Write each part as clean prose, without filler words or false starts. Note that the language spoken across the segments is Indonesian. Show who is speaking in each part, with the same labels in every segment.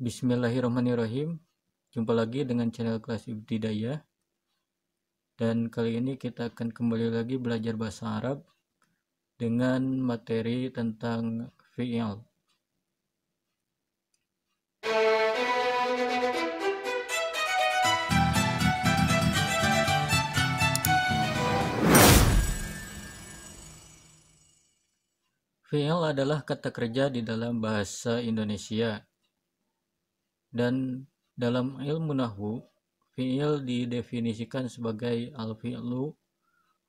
Speaker 1: Bismillahirrahmanirrahim. Jumpa lagi dengan channel Kelas Ibtidaiyah. Dan kali ini kita akan kembali lagi belajar bahasa Arab dengan materi tentang fi'il. Fi'il adalah kata kerja di dalam bahasa Indonesia. Dan dalam ilmu nahwu, fi'il didefinisikan sebagai al-fi'lu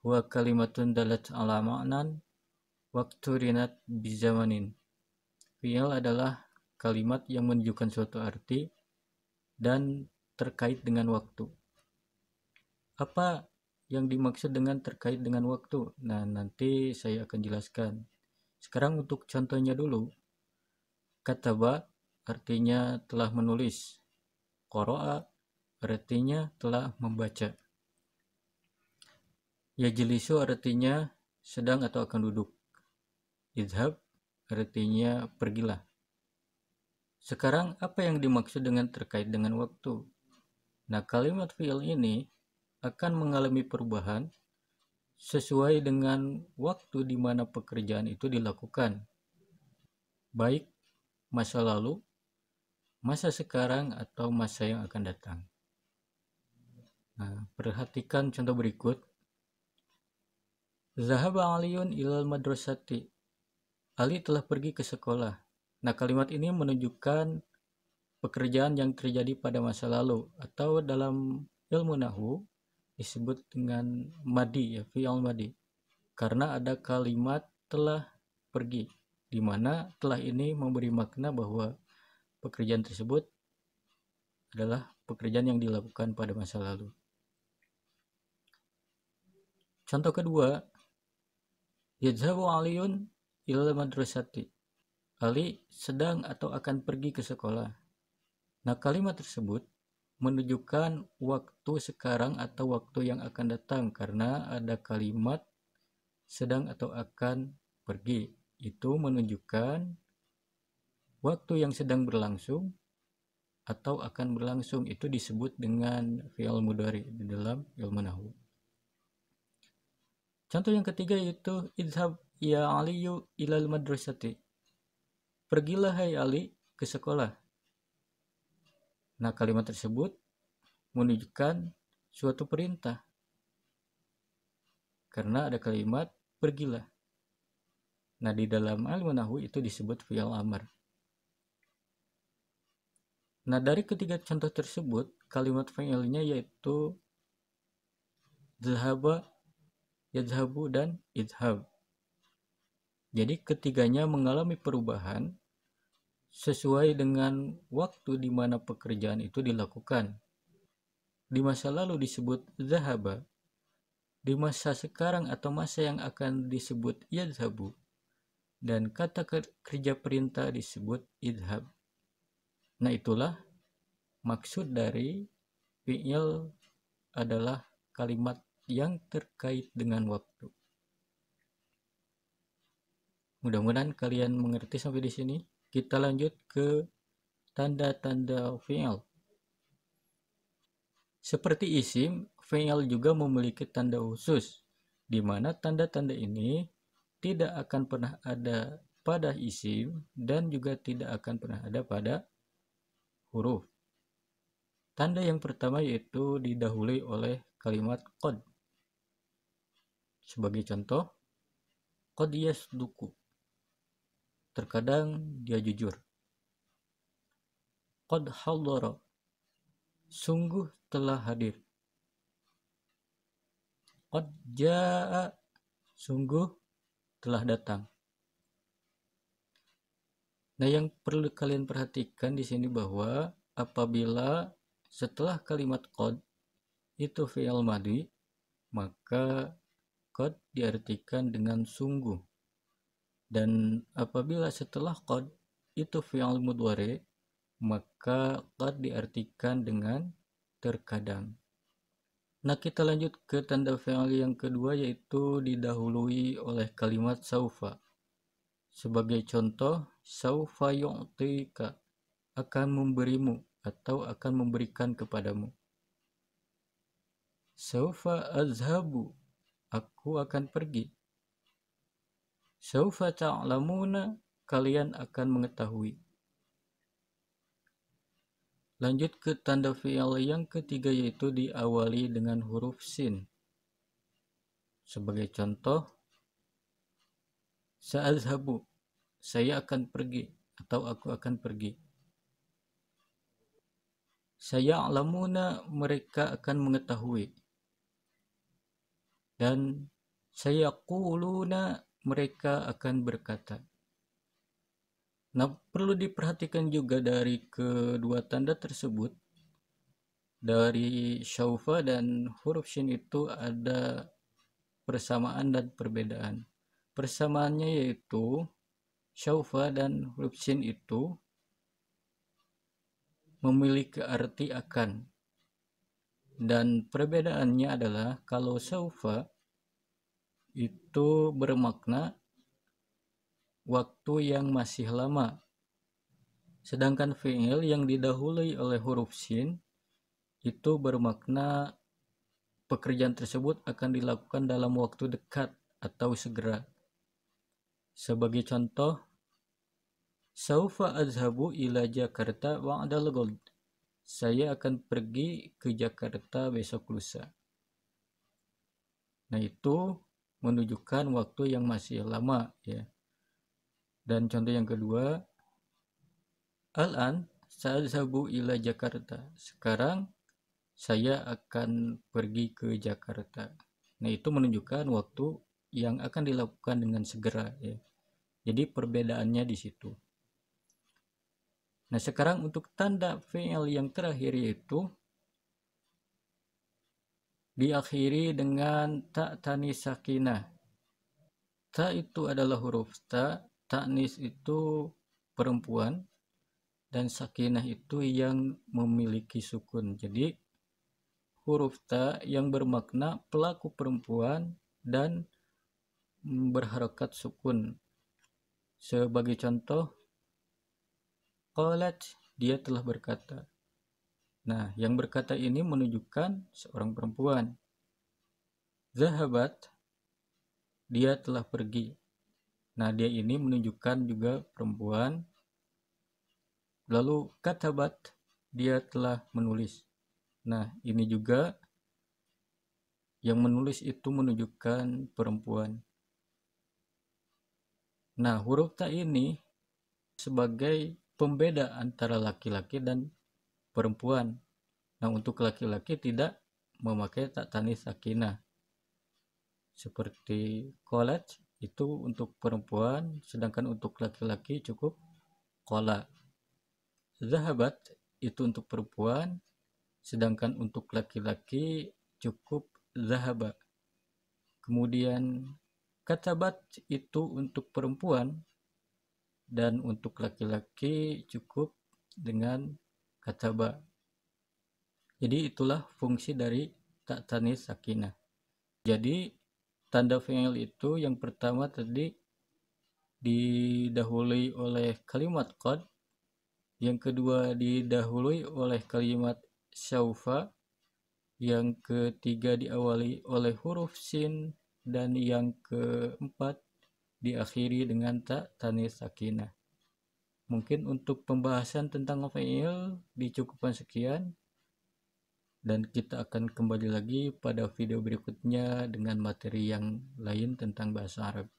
Speaker 1: wa kalimatun dalat ala ma'nan waqturinat bizamanin. Fi'il adalah kalimat yang menunjukkan suatu arti dan terkait dengan waktu. Apa yang dimaksud dengan terkait dengan waktu? Nah, nanti saya akan jelaskan. Sekarang untuk contohnya dulu. Kataba artinya telah menulis. Qara'a artinya telah membaca. Yajlisu artinya sedang atau akan duduk. Idhab artinya pergilah. Sekarang apa yang dimaksud dengan terkait dengan waktu? Nah, kalimat fi'il ini akan mengalami perubahan sesuai dengan waktu di mana pekerjaan itu dilakukan. Baik masa lalu, masa sekarang, atau masa yang akan datang. Nah, perhatikan contoh berikut. Zahaba Aliun ilal madrasati. Ali telah pergi ke sekolah. Nah, kalimat ini menunjukkan pekerjaan yang terjadi pada masa lalu, atau dalam ilmu nahwu disebut dengan madi, ya, fi'il madi, karena ada kalimat telah pergi, di mana telah ini memberi makna bahwa pekerjaan tersebut adalah pekerjaan yang dilakukan pada masa lalu. Contoh kedua, yadhhabu Aliun ilal madrasati. Ali sedang atau akan pergi ke sekolah. Nah, kalimat tersebut menunjukkan waktu sekarang atau waktu yang akan datang karena ada kalimat sedang atau akan pergi. Itu menunjukkan waktu yang sedang berlangsung atau akan berlangsung. Itu disebut dengan fi'il mudhari di dalam ilmu nahwu. Contoh yang ketiga yaitu idhab ya aliyu ilal madrasati. Pergilah hai Ali ke sekolah. Nah, kalimat tersebut menunjukkan suatu perintah karena ada kalimat pergilah. Nah, di dalam ilmu nahwu itu disebut fi'il amr. Nah, dari ketiga contoh tersebut, kalimat fi'ilnya yaitu dhahaba, yadhhabu, dan idhab. Jadi ketiganya mengalami perubahan sesuai dengan waktu di mana pekerjaan itu dilakukan. Di masa lalu disebut dhahaba, di masa sekarang atau masa yang akan disebut yadhhabu, dan kata kerja perintah disebut idhab. Nah, itulah maksud dari fi'il adalah kalimat yang terkait dengan waktu. Mudah-mudahan kalian mengerti sampai di sini. Kita lanjut ke tanda-tanda fi'il. Seperti isim, fi'il juga memiliki tanda khusus, di mana tanda-tanda ini tidak akan pernah ada pada isim dan juga tidak akan pernah ada pada huruf. Tanda yang pertama yaitu didahului oleh kalimat qad. Sebagai contoh, qad yasduqu. Terkadang dia jujur. Qad hadara. Sungguh telah hadir. Qad jaa. Sungguh telah datang. Nah, yang perlu kalian perhatikan di sini bahwa apabila setelah kalimat qad itu fi'il madhi, maka qad diartikan dengan sungguh. Dan apabila setelah qad itu fi'il mudhari, maka qad diartikan dengan terkadang. Nah, kita lanjut ke tanda fi'il yang kedua yaitu didahului oleh kalimat saufa. Sebagai contoh, saufa yu'tika. akan memberimu atau akan memberikan kepadamu. Saufa azhabu, aku akan pergi. Saufa ta'lamuna, kalian akan mengetahui. Lanjut ke tanda fi'il yang ketiga, yaitu diawali dengan huruf sin. Sebagai contoh, sa'azhabu, saya akan pergi atau aku akan pergi. Saya'lamuna, mereka akan mengetahui. Dan sayaquluna, mereka akan berkata. Nah, perlu diperhatikan juga dari kedua tanda tersebut, dari syaufa dan huruf shin itu ada persamaan dan perbedaan. Persamaannya yaitu syaufa dan huruf shin itu memiliki arti akan, dan perbedaannya adalah kalau syaufa itu bermakna waktu yang masih lama, sedangkan fi'il yang didahului oleh huruf shin itu bermakna pekerjaan tersebut akan dilakukan dalam waktu dekat atau segera. Sebagai contoh, saufa azhabu ila Jakarta ba'dal ghad, saya akan pergi ke Jakarta besok lusa. Nah, itu menunjukkan waktu yang masih lama, ya. Dan contoh yang kedua, al-an sa'azhabu ila Jakarta, sekarang saya akan pergi ke Jakarta. Nah, itu menunjukkan waktu yang akan dilakukan dengan segera, ya. Jadi perbedaannya di situ. Nah, sekarang untuk tanda fi'il yang terakhir, yaitu diakhiri dengan ta tanis sakinah. Ta itu adalah huruf ta, tanis itu perempuan, dan sakinah itu yang memiliki sukun. Jadi huruf ta yang bermakna pelaku perempuan dan berharokat sukun. Sebagai contoh, qalat, dia telah berkata. Nah, yang berkata ini menunjukkan seorang perempuan. Zahabat, dia telah pergi. Nah, dia ini menunjukkan juga perempuan. Lalu katabat, dia telah menulis. Nah, ini juga yang menulis itu menunjukkan perempuan. Nah, huruf ta ini sebagai pembeda antara laki-laki dan perempuan. Nah, untuk laki-laki tidak memakai ta tanis sakinah. Seperti qalat itu untuk perempuan, sedangkan untuk laki-laki cukup qala. Zahabat itu untuk perempuan, sedangkan untuk laki-laki cukup zahaba. Kemudian katabat itu untuk perempuan, dan untuk laki-laki cukup dengan kataba. Jadi itulah fungsi dari ta tanis sakinah. Jadi tanda fi'il itu yang pertama tadi didahului oleh kalimat qad, yang kedua didahului oleh kalimat syaufa, yang ketiga diawali oleh huruf sin, dan yang keempat diakhiri dengan ta tanis sakinah. Mungkin untuk pembahasan tentang fi'il dicukupkan sekian, dan kita akan kembali lagi pada video berikutnya dengan materi yang lain tentang bahasa Arab.